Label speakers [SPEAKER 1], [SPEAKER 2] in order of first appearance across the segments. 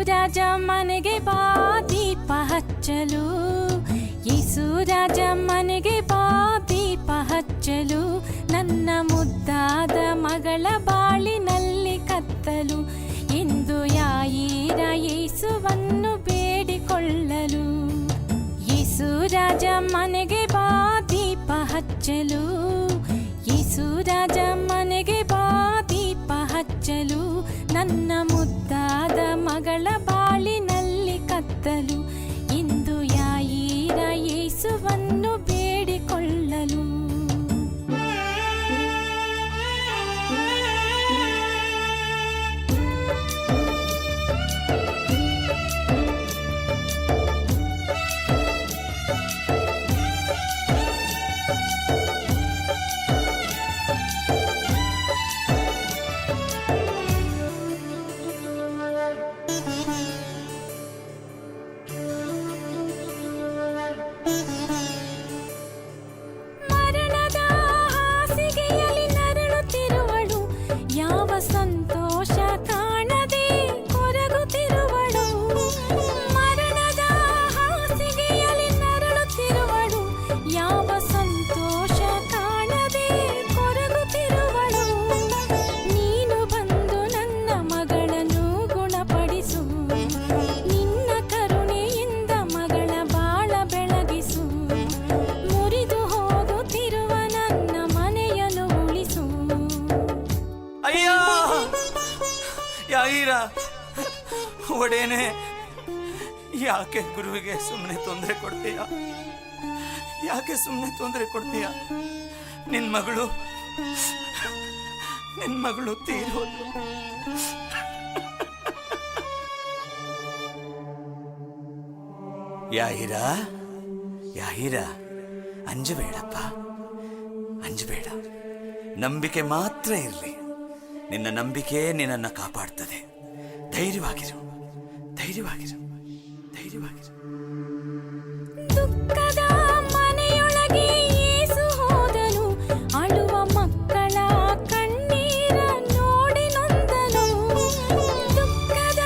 [SPEAKER 1] ರಾಜ ಮನೆಗೆ ಬಾ ದೀಪ ಹಚ್ಚಲು, ಯೇಸು ರಾಜ ಮನೆಗೆ ಬಾ ದೀಪ ಹಚ್ಚಲು, ನನ್ನ ಮುದ್ದಾದ ಮಗಳ ಬಾಳಿನಲ್ಲಿ ಕತ್ತಲು, ಇಂದು ಯಾಯೀರ ಯೇಸುವನ್ನು ಬೇಡಿಕೊಳ್ಳಲು. ಯೇಸು ರಾಜ ಮನೆಗೆ ಬಾ ದೀಪ ಹಚ್ಚಲು, ಯೇಸು ರಾಜ ಮನೆಗೆ ಬಾ ದೀಪ ಹಚ್ಚಲು, ನನ್ನ ಮುದ್ದಾದ ಮಗಳ ಬಾಳಿನಲ್ಲಿ ಕತ್ತಲು, ಇಂದು ಯಾಯೀರ ಯೇಸುವನ್ನು ಬೇಡಿಕೊಳ್ಳಲು. ಸಂತೋಷ ಕಾಣದೆ ಕೊರಗುತ್ತಿರುವಳು, ಮರಣದ ಹಾಸಿಗೆಯಲ್ಲಿ ನರಳುತ್ತಿರುವಳು, ಯಾವ ಸಂತೋಷ ಕಾಣದೆ ಕೊರಗುತ್ತಿರುವಳು. ನೀನು ಬಂದು ನನ್ನ ಮಗಳನ್ನು ಗುಣಪಡಿಸು, ನಿನ್ನ ಕರುಣೆಯಿಂದ ಮಗಳ ಬಾಳ ಬೆಳಗಿಸು, ಮುರಿದು ಹೋಗುತ್ತಿರುವ ನನ್ನ ಮನೆಯನ್ನು ಉಳಿಸು.
[SPEAKER 2] ಅಯ್ಯೋ ಯಾಯಿರ ಒಡೇನೆ, ಯಾಕೆ ಗುರುವಿಗೆ ಸುಮ್ಮನೆ ತೊಂದರೆ ಕೊಡ್ತೀಯ? ಯಾಕೆ ಸುಮ್ಮನೆ ತೊಂದರೆ ಕೊಡ್ತೀಯ? ನಿನ್ ಮಗಳು ತೀರೋದು. ಯಾಹಿರ ಯಾಹಿರ, ಅಂಜಬೇಡಪ್ಪ, ಅಂಜಬೇಡ. ನಂಬಿಕೆ ಮಾತ್ರ ಇರಲಿ. ನಿನ್ನ ನಂಬಿಕೆ ನಿನ್ನನ್ನು ಕಾಪಾಡ್ತದೆ. ಧೈರ್ಯವಾಗಿರು, ಧೈರ್ಯವಾಗಿರು, ಧೈರ್ಯವಾಗಿರು.
[SPEAKER 1] ದುಃಖದ ಮನೆಯೊಳಗೆ ಯೇಸು ಹೋದನು, ಅಳುವ ಮಕ್ಕಳ ಕಣ್ಣೀರ ನೋಡಿ ನೊಂದನು. ದುಃಖದ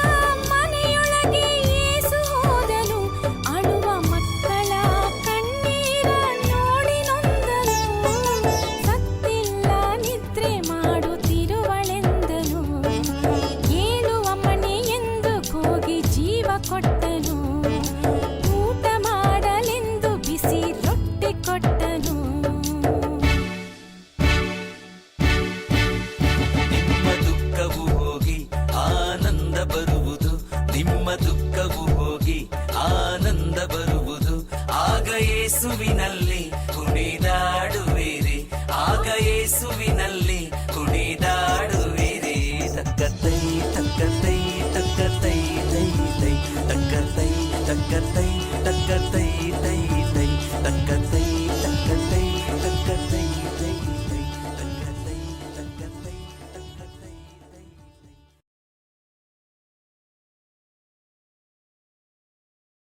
[SPEAKER 1] ಮನೆಯೊಳಗೆ ಯೇಸು ಹೋದನು, ಅಳುವ ಮಕ್ಕಳ ಕಣ್ಣೀರ ನೋಡಿ ನೊಂದನು. ಸತ್ತಿಲ್ಲ ನಿದ್ರೆ ಮಾಡುತ್ತಿರುವಳೆಂದನು, ಏಳುವ ಮನೆ ಎಂದು ಕೂಗಿ ಜೀವ ಕೊಟ್ಟನು. ಊಟ ಮಾಡಲೆಂದು ಬಿಸಿ ರೊಟ್ಟಿ ಕೊಟ್ಟನು.
[SPEAKER 2] ನಿಮ್ಮ ದುಃಖವು ಹೋಗಿ ಆನಂದ ಬರುವುದು, ನಿಮ್ಮ ದುಃಖವು ಹೋಗಿ ಆನಂದ ಬರುವುದು. ಆಗ ಯೇಸುವಿನಲ್ಲಿ ಕುಣಿದಾಡುವಿರಿ, ಆಗ ಯೇಸುವಿನಲ್ಲಿ